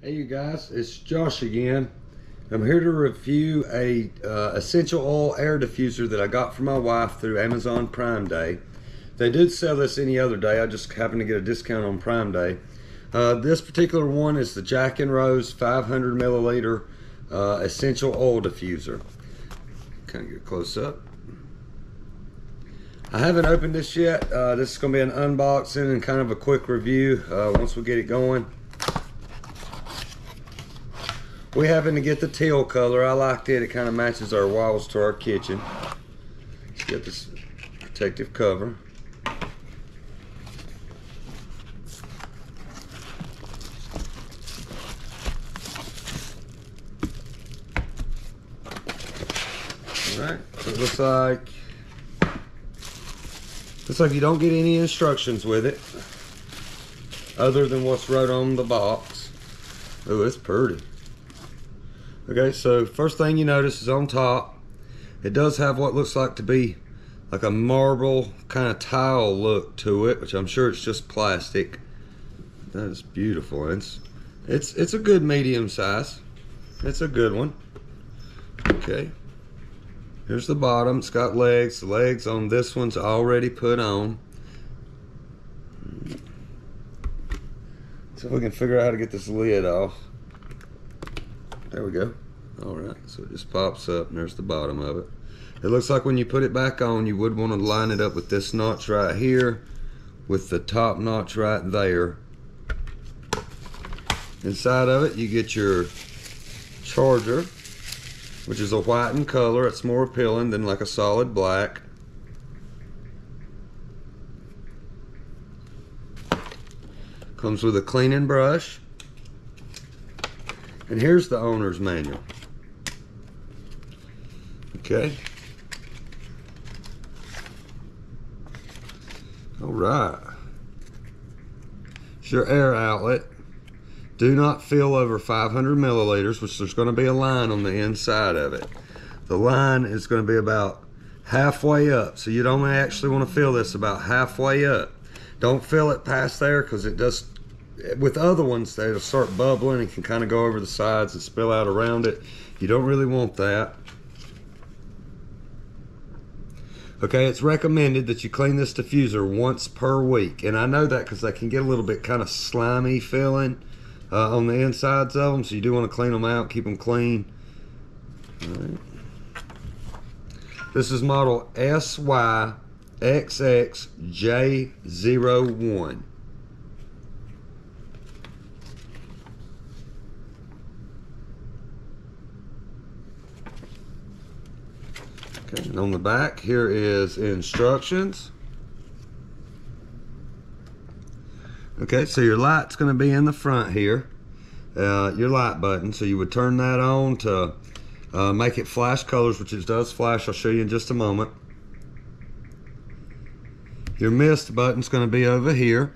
Hey you guys, it's Josh again. I'm here to review a essential oil air diffuser that I got for my wife through Amazon Prime Day. They did sell this any other day, I just happened to get a discount on Prime Day. This particular one is the Jack & Rose 500 milliliter essential oil diffuser. Kind of get close up. I haven't opened this yet. This is going to be an unboxing and kind of a quick review once we get it going. We happen to get the teal color. I liked it. It kind of matches our walls to our kitchen. Let's get this protective cover. Alright, so it looks like you don't get any instructions with it other than what's wrote on the box. Oh, it's pretty. Okay, so first thing you notice is on top, it does have what looks like to be like a marble kind of tile look to it, which I'm sure it's just plastic. That is beautiful. It's a good medium size. It's a good one. Okay. Here's the bottom. It's got legs. The legs on this one's already put on. So if we can figure out how to get this lid off. There we go. Alright, so it just pops up and there's the bottom of it. It looks like when you put it back on, you would want to line it up with this notch right here, with the top notch right there. Inside of it, you get your charger, which is a white in color. It's more appealing than like a solid black. Comes with a cleaning brush. And here's the owner's manual. Okay. Alright. It's your air outlet. Do not fill over 500 milliliters, which there's going to be a line on the inside of it. The line is going to be about halfway up, so you'd only actually want to fill this about halfway up. Don't fill it past there, because it does, with other ones, they'll start bubbling and can kind of go over the sides and spill out around it. You don't really want that. Okay, it's recommended that you clean this diffuser once per week, and I know that because they can get a little bit kind of slimy feeling on the insides of them, so you do want to clean them out, keep them clean. All right. This is model SYXXJ01. Okay, and on the back here is instructions. Okay, so your light's going to be in the front here, your light button. So you would turn that on to make it flash colors, which it does flash. I'll show you in just a moment. Your mist button's going to be over here,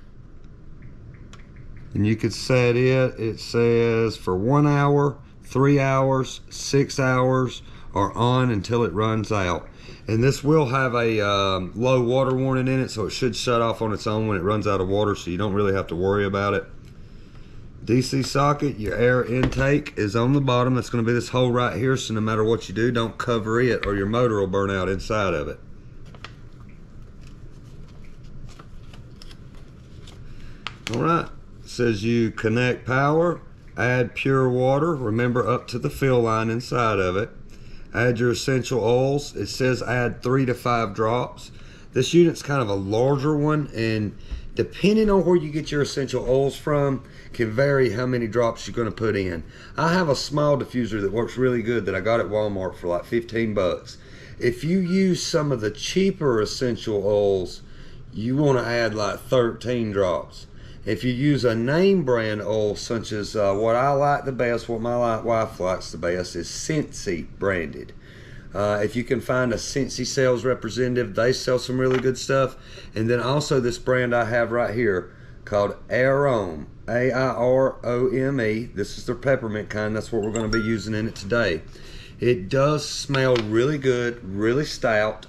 and you could set it. It says for 1 hour, 3 hours, 6 hours, or on until it runs out. And this will have a low water warning in it, so it should shut off on its own when it runs out of water, so you don't really have to worry about it. DC socket, your air intake is on the bottom. That's going to be this hole right here, so no matter what you do, don't cover it or your motor will burn out inside of it. Alright, it says you connect power, add pure water, remember up to the fill line inside of it. Add your essential oils. It says add 3 to 5 drops. This unit's kind of a larger one, and depending on where you get your essential oils from can vary how many drops you're going to put in. I have a small diffuser that works really good that I got at Walmart for like 15 bucks. If you use some of the cheaper essential oils, you want to add like 13 drops. If you use a name brand oil, such as what I like the best, what my wife likes the best, is Scentsy branded. If you can find a Scentsy sales representative, they sell some really good stuff. And then also this brand I have right here called Airome, A-I-R-O-M-E. This is their peppermint kind. That's what we're going to be using in it today. It does smell really good, really stout.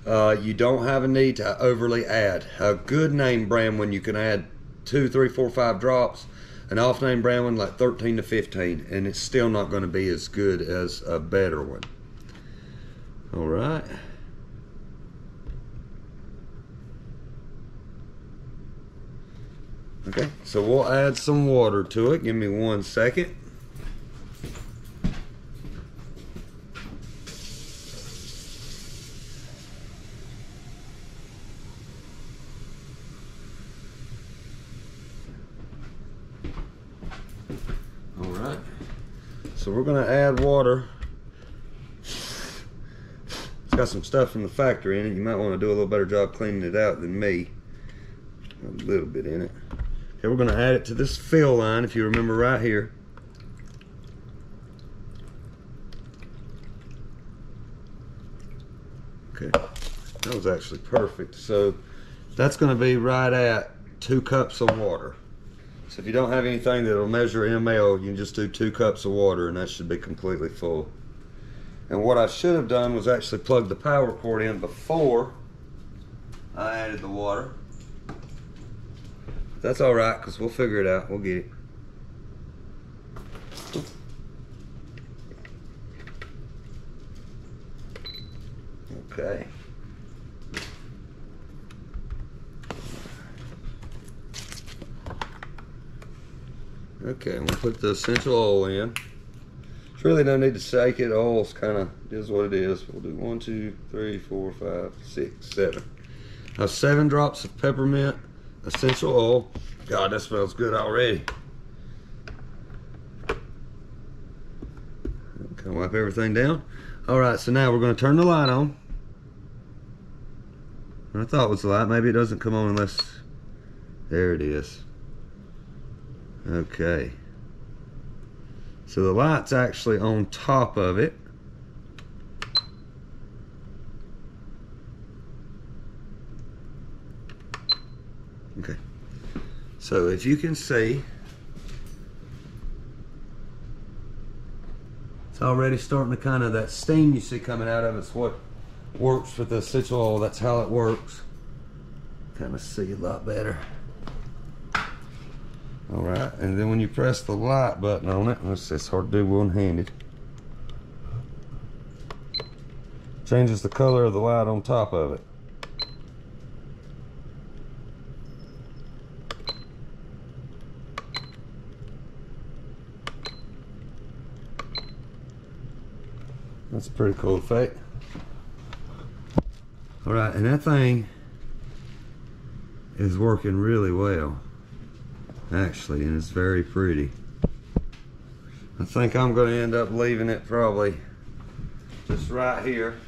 You don't have a need to overly add. A good name brand, when you can add 2, 3, 4, 5 drops, An off-name brand one like 13 to 15, and it's still not going to be as good as a better one. All right. Okay, so we'll add some water to it. Give me 1 second. All right, so we're gonna add water. It's got some stuff from the factory in it. You might want to do a little better job cleaning it out than me. A little bit in it. Okay, we're going to add it to this fill line, if you remember right here. Okay, that was actually perfect. So that's going to be right at 2 cups of water. So if you don't have anything that'll measure ml, you can just do 2 cups of water and that should be completely full. And what I should have done was actually plug the power cord in before I added the water. That's all right, because we'll figure it out. We'll get it. Okay. Okay, we'll put the essential oil in. There's really no need to shake it. Oil's kind of is what it is. We'll do 1, 2, 3, 4, 5, 6, 7. Now 7 drops of peppermint essential oil. God, that smells good already. Okay, wipe everything down. All right, so now we're going to turn the light on. I thought it was the light. Maybe it doesn't come on unless... There it is. Okay. So the light's actually on top of it. Okay. So if you can see, it's already starting to kind of, that steam you see coming out of it's what works with the essential oil. That's how it works. Kind of see a lot better. All right, and then when you press the light button on it, it's hard to do one-handed. Changes the color of the light on top of it. That's a pretty cool effect. All right, and that thing is working really well, actually, and it's very pretty. I think I'm going to end up leaving it probably just right here.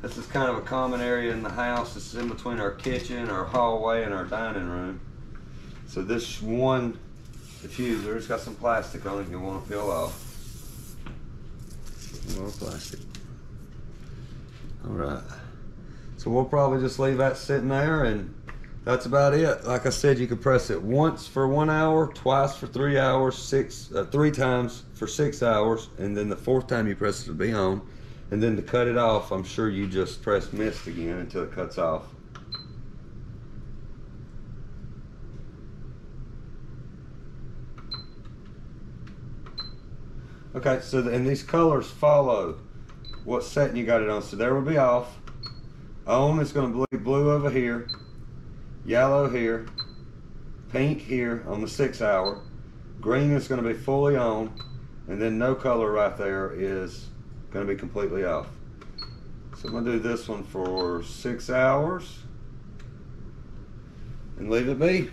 This is kind of a common area in the house. This is in between our kitchen, our hallway, and our dining room. So this one diffuser, it's got some plastic on it you want to peel off. More plastic. All right. So we'll probably just leave that sitting there, and that's about it. Like I said, you can press it once for 1 hour, twice for 3 hours, 3 times for 6 hours, and then the 4th time you press it to be on. And then to cut it off, I'm sure you just press mist again until it cuts off. Okay, so and these colors follow what setting you got it on. So there will be off. On is going to be blue over here, yellow here, pink here on the 6 hour. Green is going to be fully on, and then no color right there is going to be completely off. So I'm going to do this one for 6 hours and leave it be.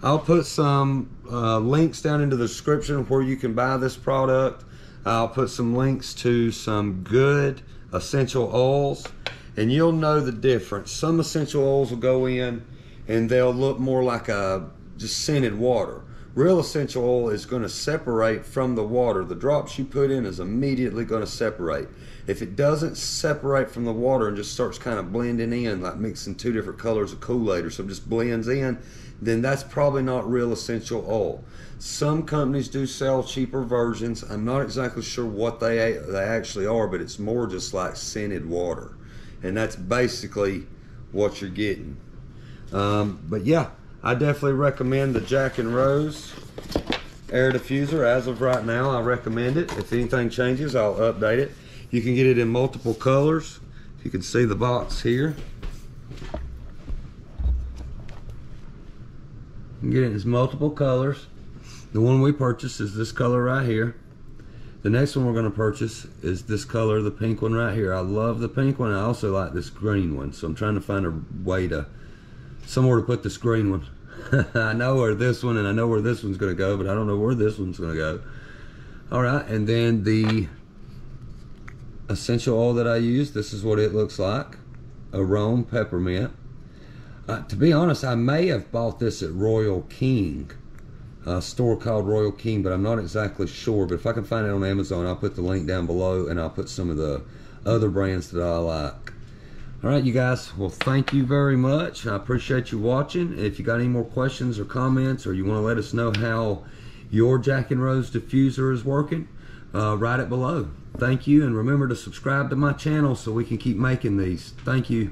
I'll put some links down into the description where you can buy this product. I'll put some links to some good essential oils, and you'll know the difference. Some essential oils will go in and they'll look more like a just scented water. Real essential oil is going to separate from the water. The drops you put in is immediately going to separate. If it doesn't separate from the water and just starts kind of blending in, like mixing 2 different colors of Kool-Aid or something, just blends in, then that's probably not real essential oil. Some companies do sell cheaper versions. I'm not exactly sure what they actually are, but it's more just like scented water. And that's basically what you're getting. But yeah, I definitely recommend the Jack and Rose air diffuser. As of right now, I recommend it. If anything changes, I'll update it. You can get it in multiple colors. You can see the box here. You can get it in multiple colors. The one we purchased is this color right here. The next one we're going to purchase is this color, the pink one right here. I love the pink one. I also like this green one, so I'm trying to find a way to, somewhere to put this green one. I know where this one and I know where this one's going to go, but I don't know where this one's going to go. Alright, and then the essential oil that I use, this is what it looks like. Arome Peppermint. To be honest, I may have bought this at Royal King, a store called Royal King, but I'm not exactly sure. But if I can find it on Amazon, I'll put the link down below, and I'll put some of the other brands that I like. Alright, you guys, well, thank you very much. I appreciate you watching. If you got any more questions or comments, or you want to let us know how your Jack and Rose diffuser is working, write it below. Thank you, and remember to subscribe to my channel so we can keep making these. Thank you.